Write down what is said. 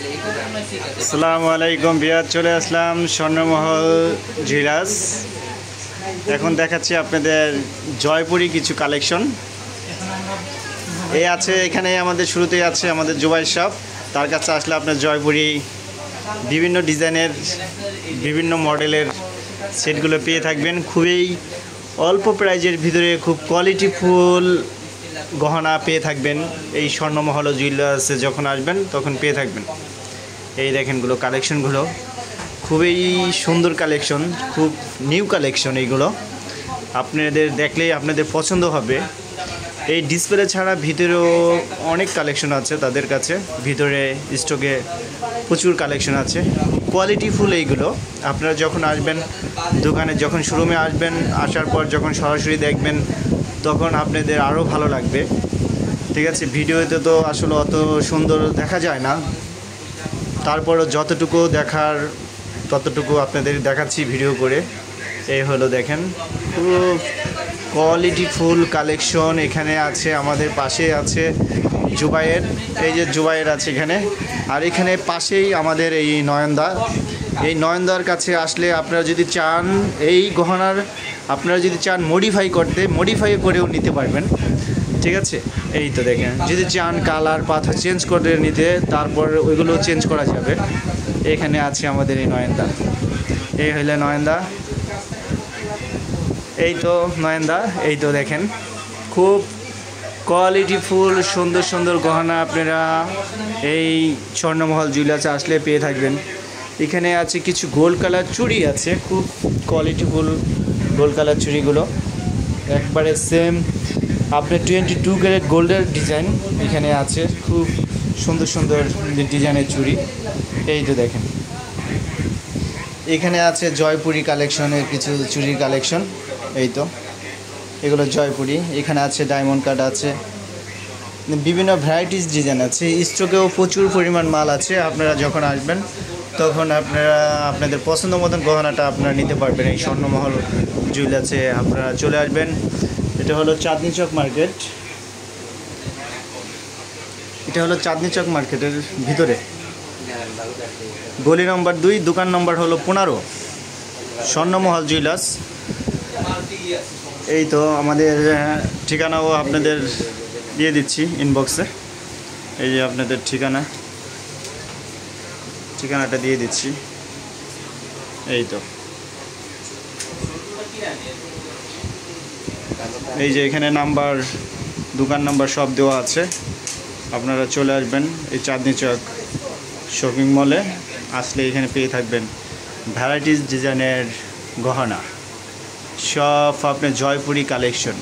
আসসালামু আলাইকুম বিয়ার, চলে আসলাম স্বর্ণমহল জুয়েলার্স। এখন দেখাচ্ছি আপনাদের জয়পুরি কিছু কালেকশন। এই আছে এখানে আমাদের শুরুতেই আছে আমাদের জুবাই শপ। তার কাছে আসলে আপনার জয়পুরি বিভিন্ন ডিজাইনের বিভিন্ন মডেলের সেটগুলো পেয়ে থাকবেন। খুবই অল্প প্রাইজের ভিতরে খুব কোয়ালিটিফুল গহনা পেয়ে থাকবেন। এই স্বর্ণমহল জুয়েলার্সে যখন আসবেন তখন পেয়ে থাকবেন। এই দেখেনগুলো কালেকশনগুলো খুবই সুন্দর কালেকশন, খুব নিউ কালেকশন। এইগুলো আপনাদের দেখলেই আপনাদের পছন্দ হবে। এই ডিসপ্লে ছাড়া ভিতরেও অনেক কালেকশন আছে তাদের কাছে, ভিতরে স্টকে প্রচুর কালেকশন আছে, কোয়ালিটিফুল। এইগুলো আপনারা যখন আসবেন দোকানে, যখন শোরুমে আসবেন, আসার পর যখন সরাসরি দেখবেন তখন আপনাদের আরও ভালো লাগবে। ঠিক আছে, ভিডিওতে তো আসলে অত সুন্দর দেখা যায় না, তারপরও যতটুকু দেখার ততটুকু আপনাদের দেখাচ্ছি ভিডিও করে। এই হলো দেখেন পুরো কোয়ালিটিফুল কালেকশন এখানে আছে। আমাদের পাশে আছে জুবাইয়ের, এই যে জুবাইয়ের আছে এখানে। আর এখানে পাশেই আমাদের এই নয়নদা। এই নয়নদার কাছে আসলে আপনারা যদি চান এই গহনার, আপনারা যদি চান মডিফাই করতে, মডিফাই করেও নিতে পারবেন। ঠিক আছে, এই তো দেখেন, যদি চান কালার পাথর চেঞ্জ করে নিতে, তারপর ওইগুলো চেঞ্জ করা যাবে। এখানে আছে আমাদের এই নয়নদা। এই হইলে নয়নদা, এই তো নয়নদা। এই তো দেখেন খুব কোয়ালিটিফুল সুন্দর সুন্দর গহনা আপনারা এই স্বর্ণমহল জুয়েলার্সে আসলে পেয়ে থাকবেন। এখানে আছে কিছু গোল্ড কালার চুড়ি আছে, খুব কোয়ালিটিফুল গোল্ড কালার চুড়িগুলো একবারে সেম আপনার 22 ক্যারেট গোল্ডের ডিজাইন এখানে আছে। খুব সুন্দর সুন্দর ডিজাইনের চুড়ি। এই তো দেখেন এখানে আছে জয়পুরি কালেকশনের কিছু চুড়ির কালেকশন। এই তো এগুলো জয়পুরি। এখানে আছে ডায়মন্ড কাট আছে, বিভিন্ন ভ্যারাইটিস ডিজাইন আছে। স্টকেও প্রচুর পরিমাণ মাল আছে। আপনারা যখন আসবেন তখন আপনারা আপনাদের পছন্দ মতন গহনাটা আপনারা নিতে পারবেন। এই স্বর্ণমহল জুয়েলার্সে আপনারা চলে আসবেন। এটা হলো চাঁদনি চক মার্কেট, এটা হলো চাঁদনি চক মার্কেটের ভিতরে, গলি নম্বর 2, দোকান নম্বর হলো 15, স্বর্ণমহল জুয়েলার্স। এই তো আমাদের ঠিকানাও আপনাদের দিয়ে দিচ্ছি ইনবক্সে। এই যে আপনাদের ঠিকানাটা দিয়ে দিচ্ছি। এই তো এই যে এখানে নাম্বার, দোকান নাম্বার সব দেওয়া আছে। আপনারা চলে আসবেন এই চাঁদনি চক শপিং মলে, আসলে এখানে পেয়ে থাকবেন ভ্যারাইটিস ডিজাইনের গহনা সব আপনার জয়পুরি কালেকশন।